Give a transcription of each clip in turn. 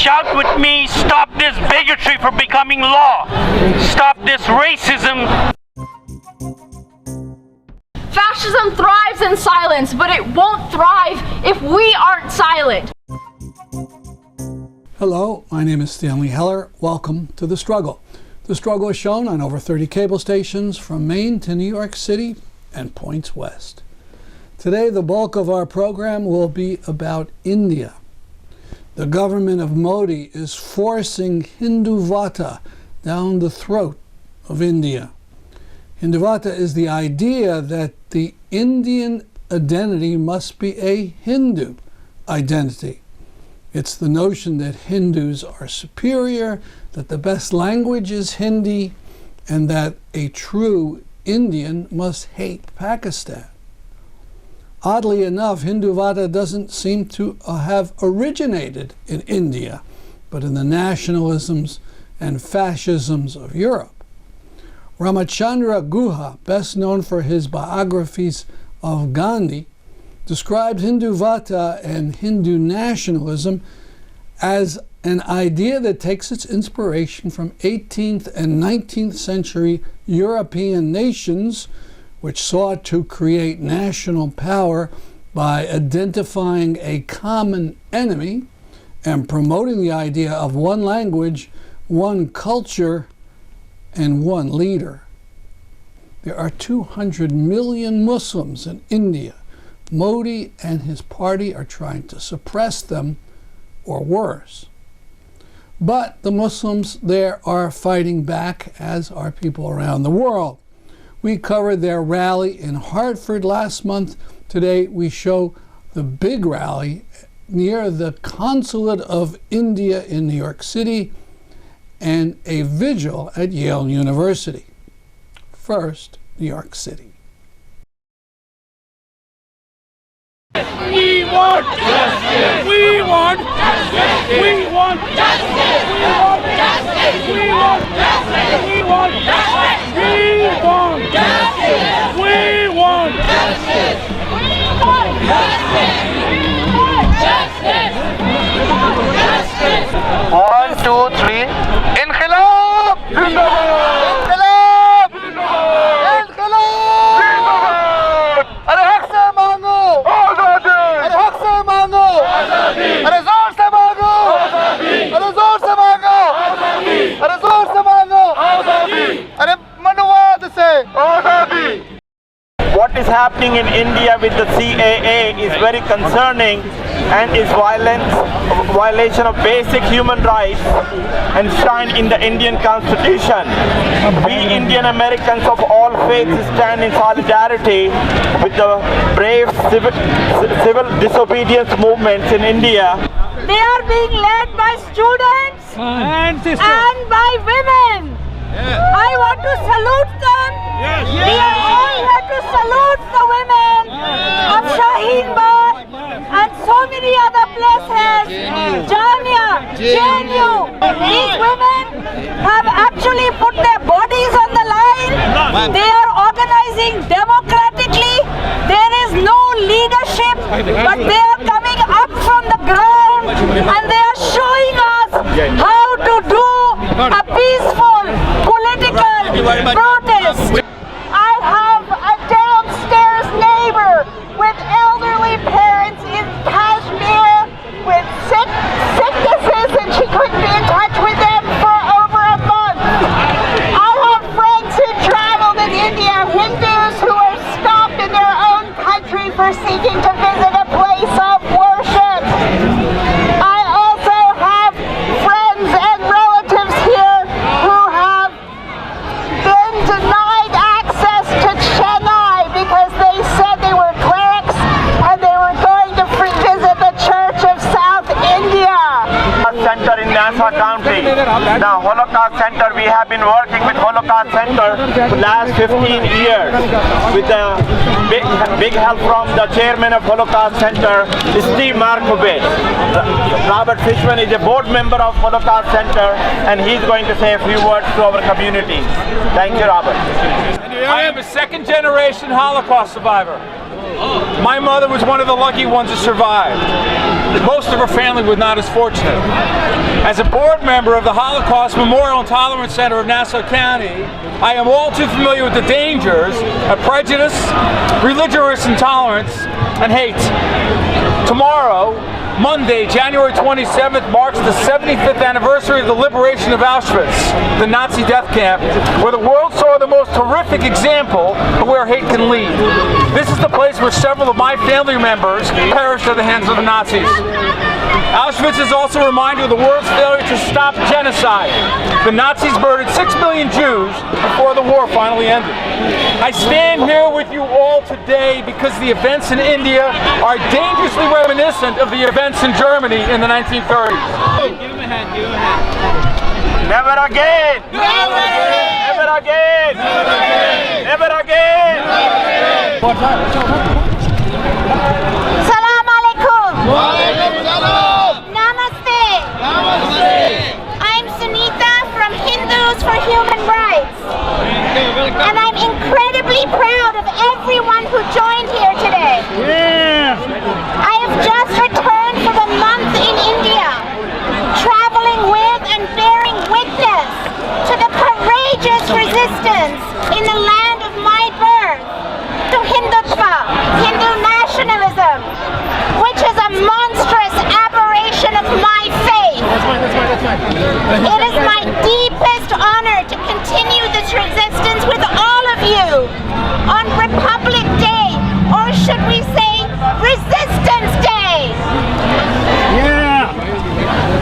shout with me, stop this bigotry from becoming law. Stop this racism. Fascism thrives in silence, but it won't thrive if we aren't silent. Hello, my name is Stanley Heller. Welcome to The Struggle. The Struggle is shown on over 30 cable stations from Maine to New York City and points west. Today, the bulk of our program will be about India. The government of Modi is forcing Hinduvata down the throat of India. Hinduvata is the idea that the Indian identity must be a Hindu identity. It's the notion that Hindus are superior, that the best language is Hindi, and that a true Indian must hate Pakistan. Oddly enough, Hinduvata doesn't seem to have originated in India, but in the nationalisms and fascisms of Europe. Ramachandra Guha, best known for his biographies of Gandhi, described Hinduvata and Hindu nationalism as an idea that takes its inspiration from 18th and 19th century European nations which sought to create national power by identifying a common enemy and promoting the idea of one language, one culture, and one leader. There are 200 million Muslims in India. Modi and his party are trying to suppress them, or worse. But the Muslims there are fighting back, as are people around the world. We covered their rally in Hartford last month. Today we show the big rally near the Consulate of India in New York City and a vigil at Yale University. First, New York City. We want justice. We want justice. We want justice. We want justice. We want justice. We want justice. We want justice. We want justice. Justice. Justice. 1, 2, 3. Inqilab! Inqilab! Inqilab! अरे हक से मांगो आजादी! अरे हक से मांगो आजादी! अरे जोर से मांगो आजादी! अरे जोर से मांगो आजादी! अरे जोर से मांगो आजादी! अरे मनुवाद से आजादी! What is happening in India with the CAA is very concerning and is violation of basic human rights enshrined in the Indian Constitution. We Indian Americans of all faiths stand in solidarity with the brave civil disobedience movements in India. They are being led by students and by women. I want to salute them. We are all here to salute the women of Shaheen Bagh and so many other places. Jamia, JNU. These women have actually put their bodies on the line. They are organizing democratically. There is no leadership, but they are coming up from the ground and they are showing us how to do a peaceful political protest. I have a downstairs neighbor with elderly parents in Kashmir with sicknesses and she couldn't be in touch with them for over a month. I have friends who traveled in India, Hindus who are stopped in their own country for seeking to visit a place of worship. I also have friends and relatives here who have been denied access to Chennai because they said they were clerics and they were going to visit the Church of South India. Center in Nassau County. The Holocaust Center, we have been working with Holocaust Center for the last 15 years with the big help from the chairman of Holocaust Center, Steve Markovich. Robert Fishman is a board member of Holocaust Center and he's going to say a few words to our community. Thank you, Robert. I am a second-generation Holocaust survivor. My mother was one of the lucky ones that survived. Most of her family was not as fortunate. As a board member of the Holocaust Memorial and Tolerance Center of Nassau County, I am all too familiar with the dangers of prejudice, religious intolerance, and hate. Tomorrow, Monday, January 27th, marks the 75th anniversary of the liberation of Auschwitz, the Nazi death camp, where the world saw the most horrific example of where hate can lead. This is the place where several of my family members perished at the hands of the Nazis. Auschwitz is also a reminder of the world's failure to stop genocide. The Nazis murdered 6 million Jews before the war finally ended. I stand here with you all today because the events in India are dangerously reminiscent of the events in Germany in the 1930s. Give him a hand, give him a hand. Never again! Never again! Never again! Never again! Never again! Never again! Salam alaikum. Walaikum salam. Namaste. Namaste. I'm Sunita from Hindus for Human Rights. And I'm incredibly proud of everyone who joined here today. I have just returned from a month in India, traveling with and bearing witness to the courageous resistance in the land of my birth to Hindutva, Hindu nationalism, which is a monstrous aberration of my faith. It is my deepest honor to continue this resistance with all of you on Republic Day, or should we say Resistance Day.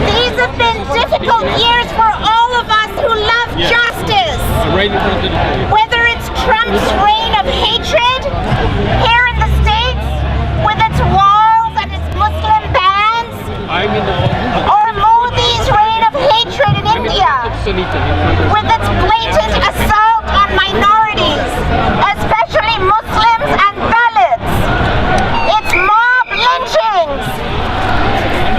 These have been difficult years for all of us who love justice. Whether it's Trump's reign of hatred here in the States with its walls and its Muslim bans, or Modi's reign of hatred in India with its blatant assault on minorities, especially Muslims and Dalits, its mob lynchings,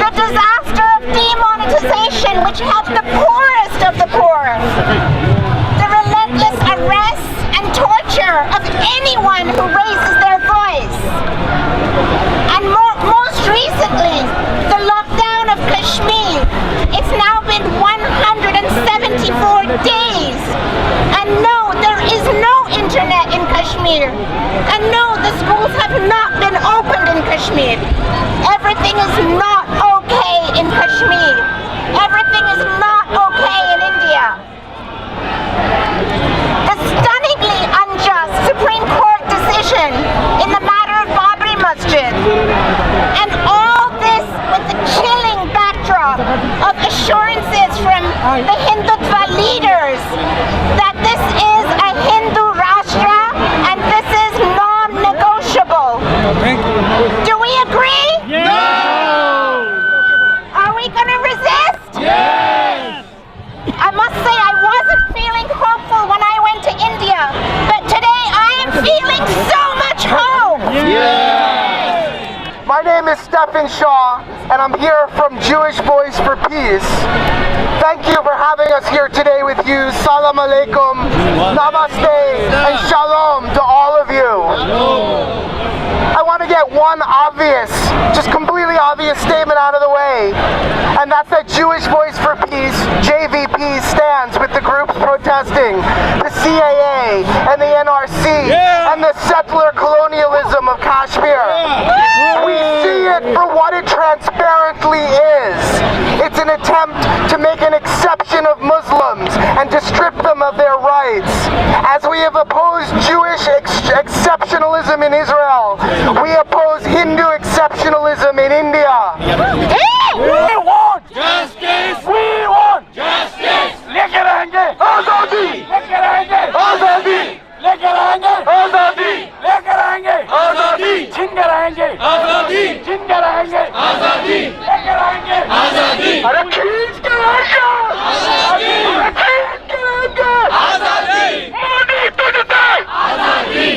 the disaster of demonetization which helped the poorest of the poor, the relentless arrests and torture of anyone who raises their voice, and most recently, the lockdown of Kashmir. It's now been 174 days, and no, there is no internet in Kashmir, and no, the schools have not been opened in Kashmir. Everything is not okay in Kashmir. Everything is not okay in India. The stunningly unjust Supreme Court decision in the matter of Babri Masjid, and all this with the chilling backdrop of assurances from the Hindutva leaders that this is a Hindu Rashtra and this is non-negotiable. Do we agree? No! Are we going to resist? Yes! I must say I wasn't feeling hopeful when I went to India, but today I am feeling so much hope. My name is Stephen Shaw, and I'm here from Jewish Voice for Peace. Thank you for having us here today with you. Salam alaikum, namaste, and shalom to all of you. I want to get one obvious, just completely obvious statement out of the way, and that's that Jewish Voice for Peace, JVP, stands with the groups protesting the CAA and the NRC and the settler colonialism of Kashmir. We see it for what it transparently is. It's an attempt to make an exception of Muslims and to strip them of their rights. As we have opposed Jewish exceptionalism in Israel, we oppose Hindu exceptionalism in India. We want justice! We want justice! लेके रहेंगे आजादी! लेके रहेंगे आजादी! लेके रहेंगे आजादी! लेके रहेंगे आजादी! छीन के रहेंगे आजादी! छीन के रहेंगे आजादी! लेके रहेंगे आजादी! अरे खींच के रहेंगे आजादी! अरे खींच के रहेंगे आजादी! मोदी तुझसे आजादी!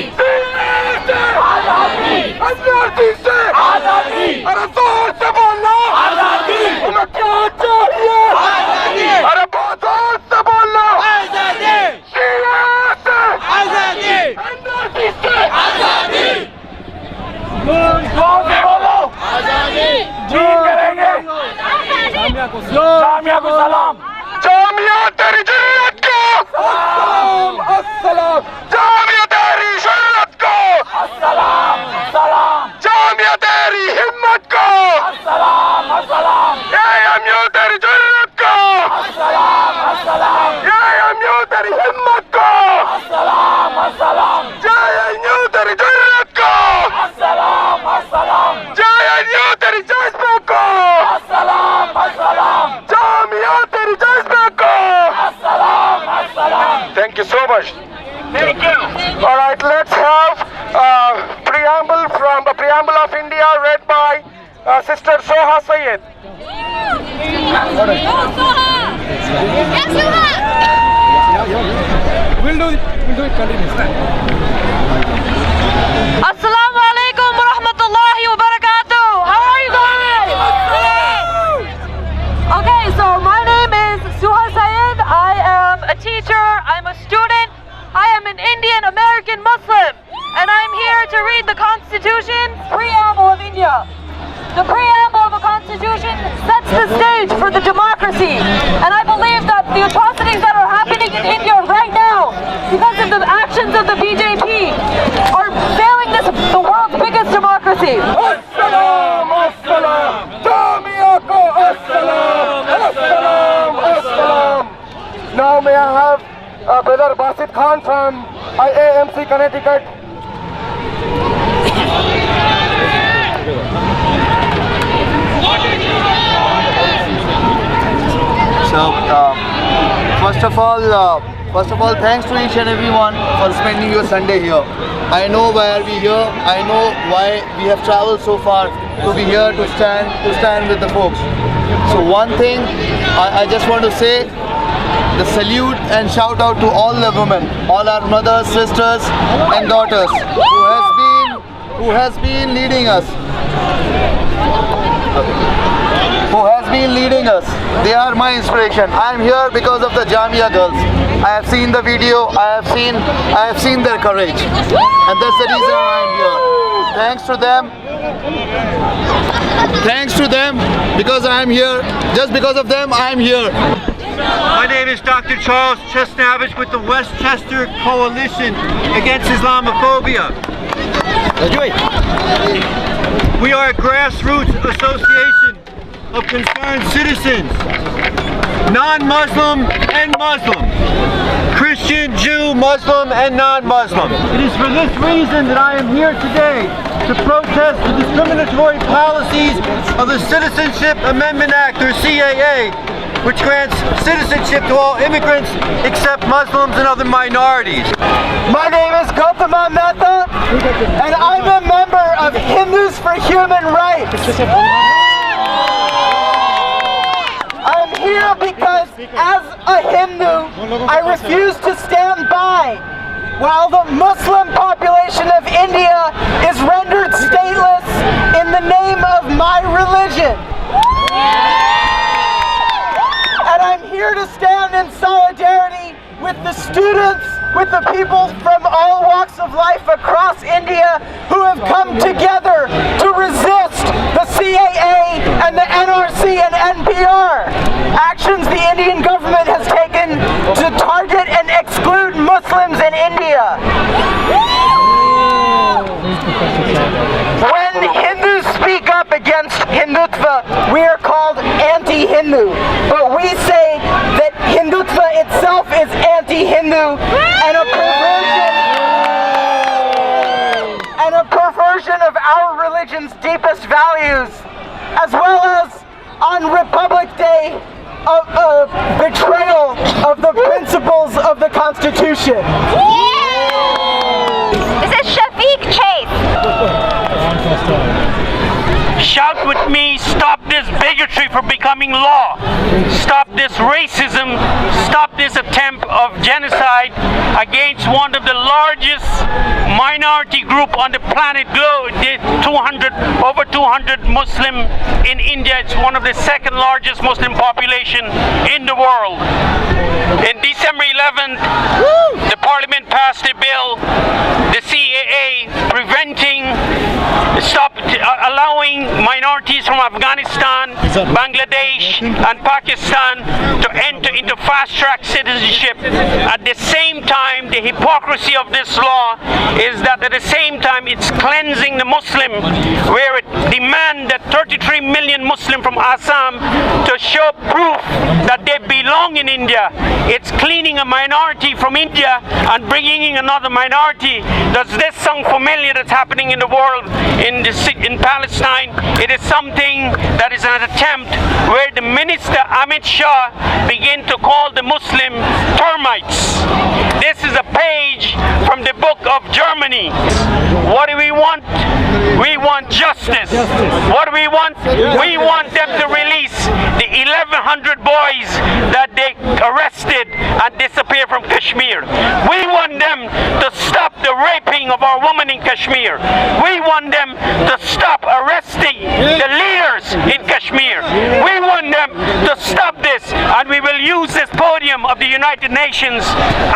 आजादी! आजादी से आजादी! अरे जोर से बोलना आजादी! तुम्हें क्या चाहिए आजादी! अरे बहुत जोर से बोलना आजादी! आजादी! आजादी से आजादी! जोर से बोलो आजादी! जीत करेंगे जामिया जामिया को सलाम, जामिया तेरी जुर्रत को अस्सलाम अस्सलाम, जामिया तेरी जुर्रत को अस्सलाम सलाम, जामिया तेरी हिम्मत को अस्सलाम अस्सलाम, AMU तेरी जुर्रत को अस्सलाम अस्सलाम, AMU तेरी हिम्मत को अस्सलाम अस्सलाम, JNU तेरी जुर्रत को अस्सलाम अस्सलाम, JNU तेरी जज्बे को अस्सलाम अस्सलाम, जामिया तेरी जज्बे को अस्सलाम अस्सलाम. Thank you so much. Thank you. All right, let's have a preamble of India read by Sister Soha Sayed. We'll do it continuously. Assalamu alaikum wa rahmatullahi wa barakatuh. How are you guys? Okay, so my name is Suha Sayed. I am a teacher, I'm a student, I am an Indian American Muslim, and I'm here to read the Constitution Preamble of India. The preamble of the Constitution sets the stage for the democracy, and I believe that the atrocities that are happening in India right now, because of the actions of the BJP, are failing the world's biggest democracy. Assalam, assalam, Jamia ko assalam, assalam, assalam. Now may I have Brother Basit Khan from IAMC Connecticut. So, first of all, thanks to each and everyone for spending your Sunday here. I know why are we here. I know why we have traveled so far to be here to stand with the folks. So one thing I just want to say, the salute and shout out to all the women, all our mothers, sisters, and daughters who has been leading us. They are my inspiration. I am here because of the Jamia girls. I have seen the video. I have seen their courage, and that's the reason I am here. Thanks to them, because I am here. Just because of them, I am here. My name is Dr. Charles Chesnavich with the Westchester Coalition Against Islamophobia. We are a grassroots association of concerned citizens, non-Muslim and Muslim, Christian, Jew, Muslim, and non-Muslim. It is for this reason that I am here today to protest the discriminatory policies of the Citizenship Amendment Act, or CAA, which grants citizenship to all immigrants except Muslims and other minorities. My name is Gautama Mehta, and I'm a member of Hindus for Human Rights. I'm here because, as a Hindu, I refuse to stand by while the Muslim population of India is rendered stateless in the name of my religion. And I'm here to stand in solidarity with the students, with the people from all walks of life across India who have come together to resist the CAA and the NRC and NPR, actions the Indian government has taken to target and exclude Muslims in India. When Hindus speak up against Hindutva, we are called anti-Hindu, but we say that Hindutva itself is anti-Hindu and a perversion of our religion's deepest values, as well as on Republic Day, a betrayal of the principles of the Constitution. This is Shafiq Chase. Shout with me, stop this bigotry from becoming law. Stop this racism. Stop this attempt of genocide against one of the largest minority group on the planet globe. Over 200 Muslim in India. It's one of the second largest Muslim population in the world. In December 11th, the Parliament passed a bill, the CAA, preventing stop allowing minorities from Afghanistan, Bangladesh and Pakistan to enter into fast-track citizenship. At the same time, the hypocrisy of this law is that at the same time it's cleansing the Muslim, where it demands that 33 million Muslim from Assam to show proof that they belong in India. It's cleaning a minority from India and bringing in another minority. Does this sound familiar that's happening in the world in Palestine? It is something that is an attempt where the minister Amit Shah began to call the Muslim termites. This is a page from the book of Germany. What do we want? We want justice. What do we want? We want them to release the 1,100 boys that they arrested and disappeared from Kashmir. We want them to stop the raping of our women in Kashmir. We want them to stop arresting the leaders in Kashmir. We want them to stop this, and we will use this podium of the United Nations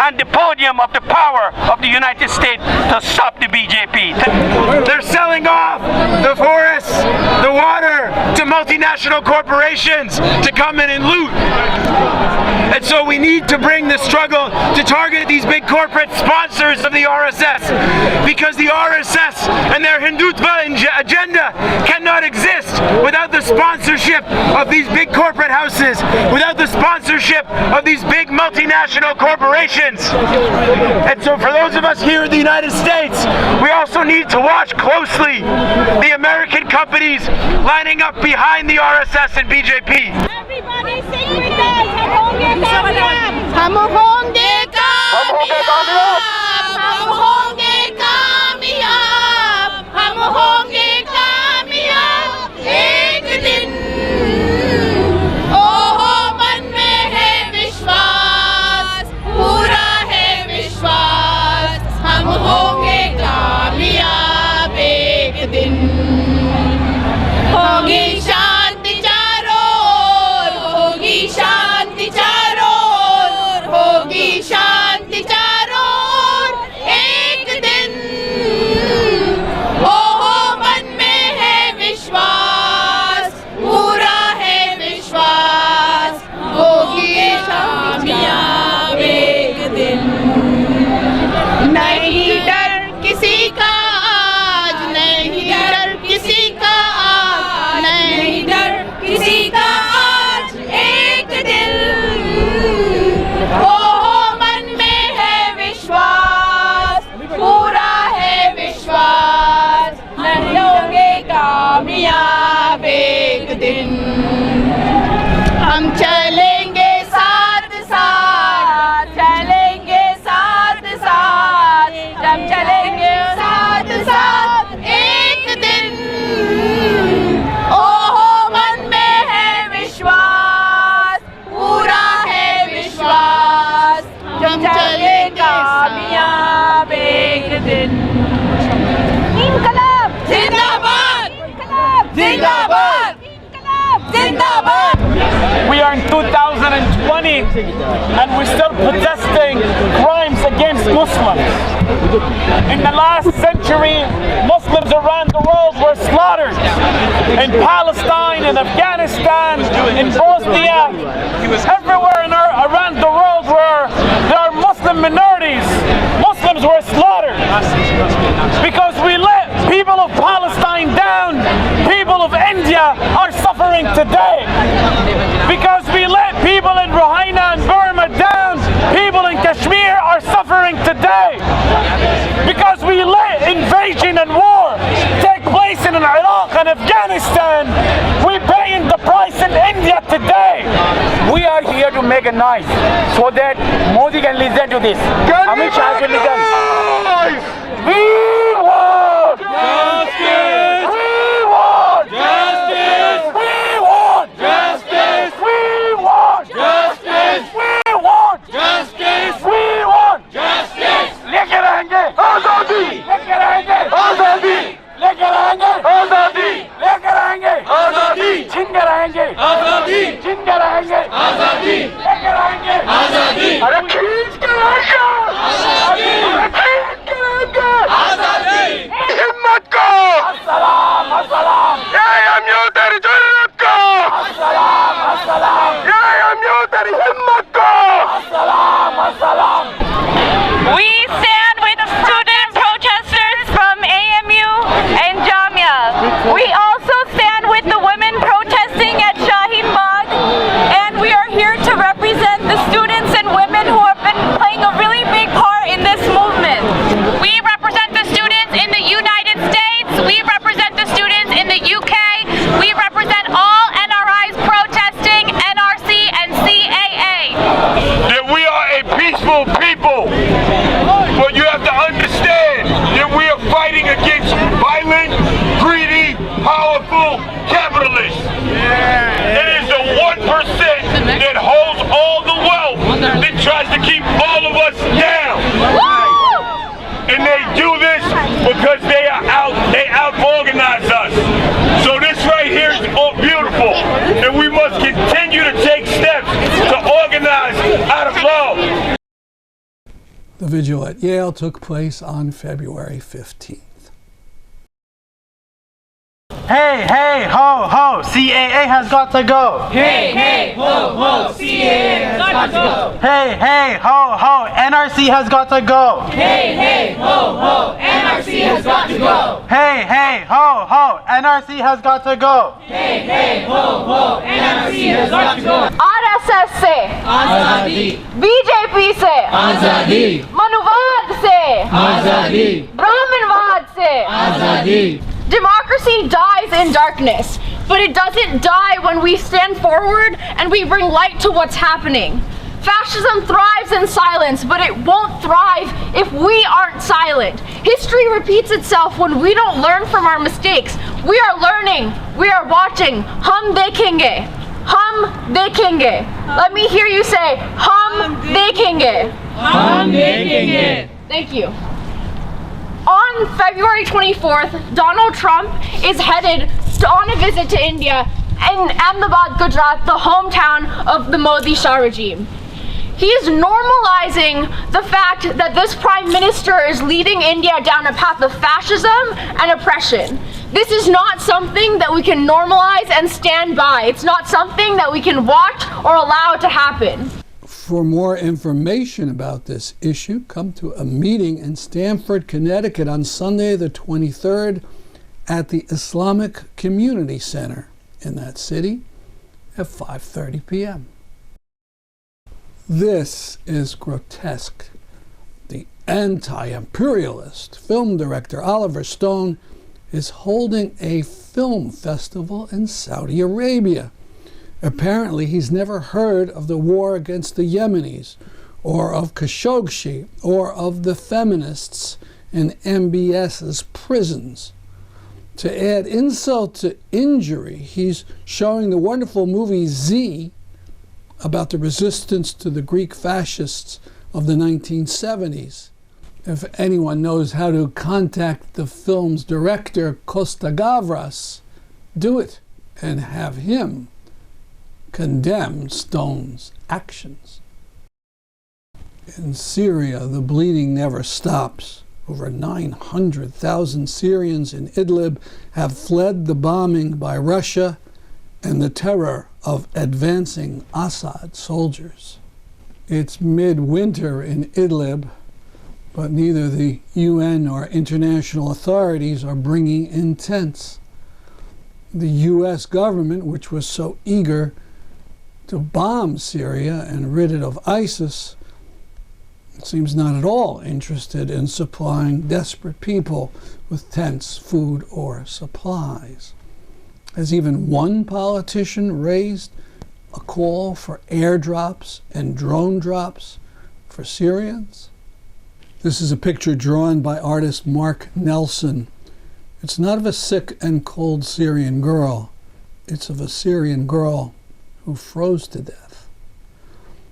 and the podium of the power of the United States to stop the BJP. They're selling off the forests, the water to multinational corporations to come in and loot. And so we need to bring the struggle to target these big corporate sponsors of the RSS, because the RSS and their Hindutva agenda cannot exist without the sponsorship of these big corporate houses, without the sponsorship of these big multinational corporations. And so for those of us here in the United States, we also need to watch closely the American companies lining up behind the RSS and BJP. Everybody sing with us. हम होंगे कामयाब, हम होंगे कामयाब, हम होंगे कामयाब एक दिन। ओहो मन में है विश्वास, पूरा है विश्वास, हम होंगे कामयाब एक दिन। होगी शांति चारों ओर, होगी शांति चारों ओर, होगी शांति चारों ओर एक दिन। ओहो मन में है विश्वास, पूरा है विश्वास, होगी कामयाब एक दिन। नहीं डर किसी का आज, नहीं डर किसी का आज, नहीं डर किसी का आज एक दिन। ओहो मन में है विश्वास, पूरा है विश्वास, नहीं होंगे कामयाब एक दिन। हम चलेंगे साथ साथ, चलेंगे साथ साथ, हम चलेंगे साथ साथ एक दिन। ओहो मन में है विश्वास, पूरा है विश्वास, हम चलेंगे कामयाब एक दिन। इनकलाब जिंदाबाद, इनकलाब जिंदाबाद, इनकलाब जिंदाबाद। We are in 2020 and we're still protesting crimes against Muslims. In the last century, Muslims around the world were slaughtered. In Palestine, in Afghanistan, in Bosnia, everywhere around the world where there are Muslim minorities, Muslims were slaughtered. Because we let people of Palestine down, people of India are suffering today. Because we let people in Rohingya and Burma down, people in Kashmir are suffering today. Because we let invasion and war take place in Iraq and Afghanistan, we're paying the price in India today. We are here to make a noise so that Modi can listen to this. Amit Shah can listen. We want justice! We want justice! We want justice! We want justice! We want justice! We want justice! लेके रहेंगे आजादी, लेके रहेंगे आजादी, लेके रहेंगे आजादी, लेके रहेंगे आजादी, छीन के रहेंगे आजादी, छीन के रहेंगे आजादी, लेके रहेंगे आजादी। अरे खींच के रहेंगे आजादी। out of flow. The vigil at Yale took place on February 15th. Hey, hey, ho, ho, CAA has got to go. Hey, hey, ho, ho, CAA has got to go. Hey, hey, ho, ho, NRC has got to go. Hey, hey, ho, ho, NRC has got to go. Hey, hey, ho, ho, NRC has got to go. Hey, hey, ho, ho, NRC has got to go. RSS से आजादी, BJP से आजादी, मनुवाद से आजादी, ब्राह्मणवाद से आजादी. Democracy dies in darkness, but it doesn't die when we stand forward and we bring light to what's happening. Fascism thrives in silence, but it won't thrive if we aren't silent. History repeats itself when we don't learn from our mistakes. We are learning, we are watching. Hum dekhenge. Hum dekhenge. Let me hear you say, hum dekhenge. Hum dekhenge. Thank you. On February 24th, Donald Trump is headed on a visit to India in Ahmedabad, Gujarat, the hometown of the Modi Shah regime. He is normalizing the fact that this prime minister is leading India down a path of fascism and oppression. This is not something that we can normalize and stand by. It's not something that we can watch or allow to happen. For more information about this issue, come to a meeting in Stamford, Connecticut on Sunday the 23rd at the Islamic Community Center in that city at 5:30 p.m. This is grotesque. The anti-imperialist film director Oliver Stone is holding a film festival in Saudi Arabia. Apparently, he's never heard of the war against the Yemenis, or of Khashoggi, or of the feminists in MBS's prisons. To add insult to injury, he's showing the wonderful movie Z about the resistance to the Greek fascists of the 1970s. If anyone knows how to contact the film's director, Costa Gavras, do it and have him condemn Stone's actions. In Syria, the bleeding never stops. Over 900,000 Syrians in Idlib have fled the bombing by Russia and the terror of advancing Assad soldiers. It's midwinter in Idlib, but neither the UN nor international authorities are bringing in tents. The US government, which was so eager to bomb Syria and rid it of ISIS, seems not at all interested in supplying desperate people with tents, food, or supplies. Has even one politician raised a call for airdrops and drone drops for Syrians? This is a picture drawn by artist Mark Nelson. It's not of a sick and cold Syrian girl. It's of a Syrian girl who froze to death.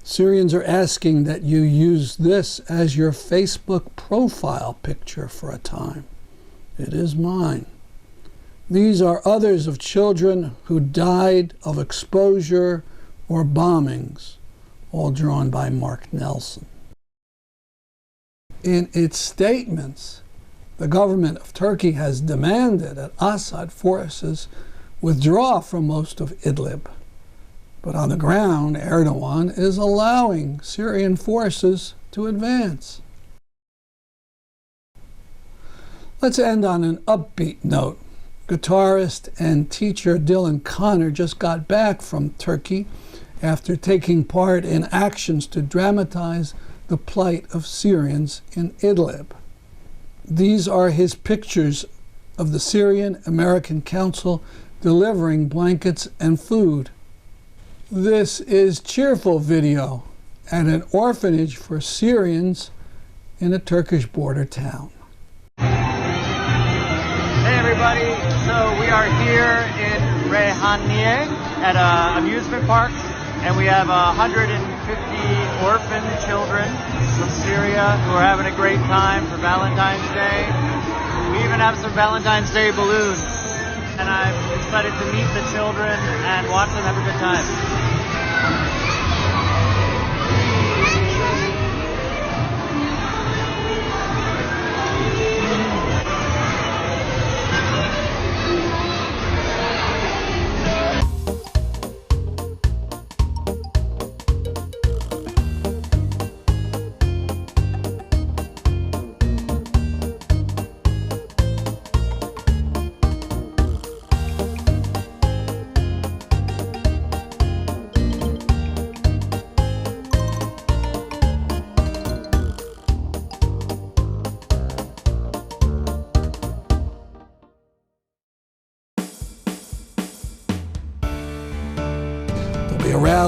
Syrians are asking that you use this as your Facebook profile picture for a time. It is mine. These are others of children who died of exposure or bombings, all drawn by Mark Nelson. In its statements, the government of Turkey has demanded that Assad forces withdraw from most of Idlib. But on the ground, Erdogan is allowing Syrian forces to advance. Let's end on an upbeat note. Guitarist and teacher Dylan Connor just got back from Turkey after taking part in actions to dramatize the plight of Syrians in Idlib. These are his pictures of the Syrian American Council delivering blankets and food. This is cheerful video at an orphanage for Syrians in a Turkish border town. Hey everybody, so we are here in Reyhaniye at an amusement park, and we have 150 orphan children from Syria who are having a great time for Valentine's Day. We even have some Valentine's Day balloons, and I'm excited to meet the children and watch them have a good time.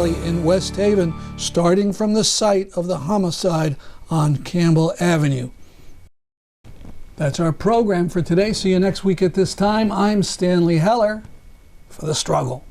rally in West Haven, starting from the site of the homicide on Campbell Avenue. That's our program for today. See you next week at this time. I'm Stanley Heller for The Struggle.